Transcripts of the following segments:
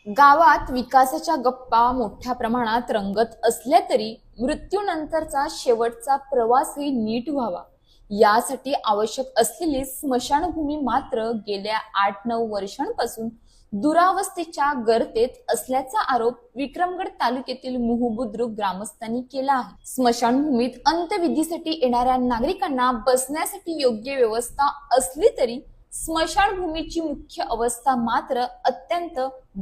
गावात विकासाच्या गप्पा मोठ्या प्रमाणात रंगत असल्या तरी मृत्यूनंतरचा शेवटचा प्रवासही नीट व्हावा यासाठी आवश्यक असलेली स्मशानभूमी मात्र गेल्या 8-9 वर्षांपासून दुरावस्थेच्या गर्तेत असल्याचा आरोप विक्रमगड तालुक्यातील मुहू बुद्रुक ग्रामस्थांनी केला आहे। स्मशानभूमीत अंत्यविधीसाठी येणाऱ्या नागरिकांना बसण्यासाठी योग्य व्यवस्था असली तरी स्मशानभूमीची मुख्य अवस्था मात्र अत्यंत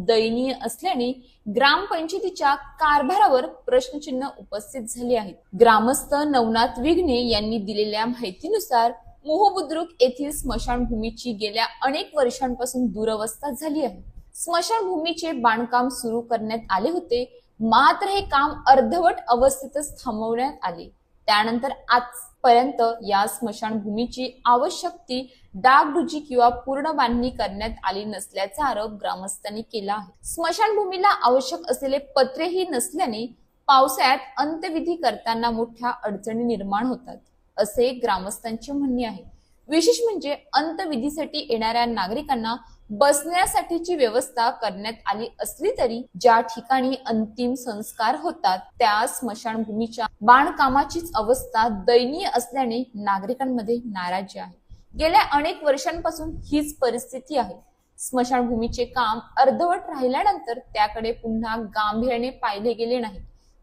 दयनीय असल्याने ग्रामपंचायतीच्या कारभारावर प्रश्नचिन्ह उपस्थित झाले आहेत। ग्रामस्थ नवनाथ विघ्ने यांनी दिलेल्या माहितीनुसार मोहो बुद्रुक येथील स्मशानभूमीची गेल्या अनेक वर्षांपासून दुरवस्था झाली आहे। स्मशानभूमीचे बांधकाम सुरू करण्यात आले होते, मात्र हे काम अर्धवट अवस्थेतच थांबवण्यात आले। त्यानंतर आजपर्यंत या स्मशानभूमीची आवश्यक ती डागडुजी किंवा पूर्ण बांधणी करण्यात आली नसल्याचा आरोप ग्रामस्थांनी केला आहे। स्मशानभूमीला आवश्यक असलेले पत्रेही नसल्याने पावसाळ्यात अंत्यविधी करताना मोठ्या अडचणी निर्माण होतात, असे ग्रामस्थांचे म्हणणे आहे। विशेष म्हणजे अंत्यविधीसाठी येणाऱ्या नागरिकांना बसण्यासाठीची व्यवस्था करण्यात आली असली तरी ज्या ठिकाणी अंतिम संस्कार होतात त्या स्मशानभूमीच्या बांधकामाचीच अवस्था दयनीय असल्याने नागरिकांमध्ये नाराजी आहे। गेल्या अनेक वर्षांपासून हीच परिस्थिती आहे। स्मशानभूमीचे काम अर्धवट राहिल्यानंतर त्याकडे पुन्हा गांभीर्याने पाहिले गेले नाही,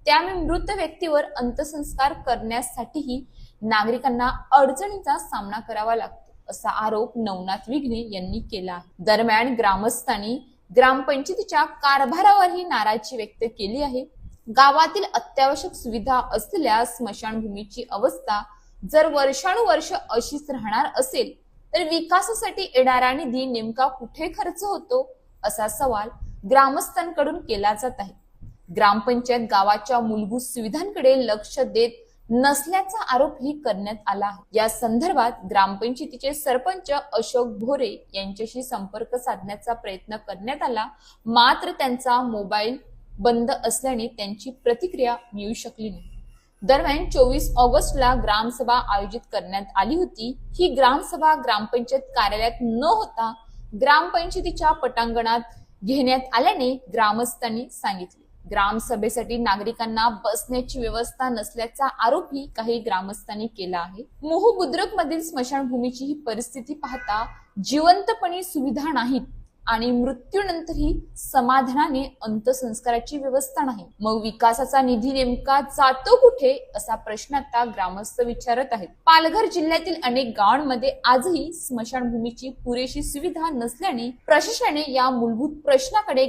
त्यामुळे मृत व्यक्तीवर अंत्यसंस्कार करण्यासाठीही नागरिकांना अडचणीचा सामना करावा लागतो, असा आरोप नवनाथ विघ्ने यांनी केला आहे। दरम्यान ग्रामस्थांनी ग्रामपंचायतीच्या कारभारावरही नाराजी व्यक्त केली आहे। गावातील अत्यावश्यक सुविधा असलेल्या स्मशानभूमीची अवस्था जर वर्षानुवर्ष अशीच राहणार असेल तर विकासासाठी येणारा निधी नेमका कुठे खर्च होतो, असा सवाल ग्रामस्थांकडून केला जात आहे। ग्रामपंचायत गावाच्या मूलभूत सुविधांकडे लक्ष देत नसल्याचा आरोपही करण्यात आला आहे। या संदर्भात ग्रामपंचायतीचे सरपंच अशोक भोरे यांच्याशी संपर्क साधण्याचा प्रयत्न करण्यात आला, मात्र त्यांचा मोबाईल बंद असल्याने त्यांची प्रतिक्रिया मिळू शकली नाही। दरम्यान 24 ऑगस्टला ग्रामसभा आयोजित करण्यात आली होती। ही ग्रामसभा ग्रामपंचायत कार्यालयात न होता ग्रामपंचायतीच्या पटांगणात घेण्यात आल्याने ग्रामस्थांनी सांगितले। ग्रामसभेसाठी नागरिकांना बसण्याची व्यवस्था नसल्याचा आरोपही काही ग्रामस्थांनी केला आहे। मोहो बुद्रुक मधील स्मशानभूमीची ही परिस्थिती पाहता जिवंतपणी सुविधा नाहीत आणि मृत्यूनंतरही समाधानाने अंत्यसंस्काराची व्यवस्था नाही, मग विकासाचा निधी नेमका जातो कुठे, असा प्रश्न आता ग्रामस्थ विचारत आहेत। पालघर जिल्ह्यातील अनेक गावांमध्ये आजही स्मशानभूमीची पुरेशी सुविधा नसल्याने प्रशासनाने या मूलभूत प्रश्नाकडे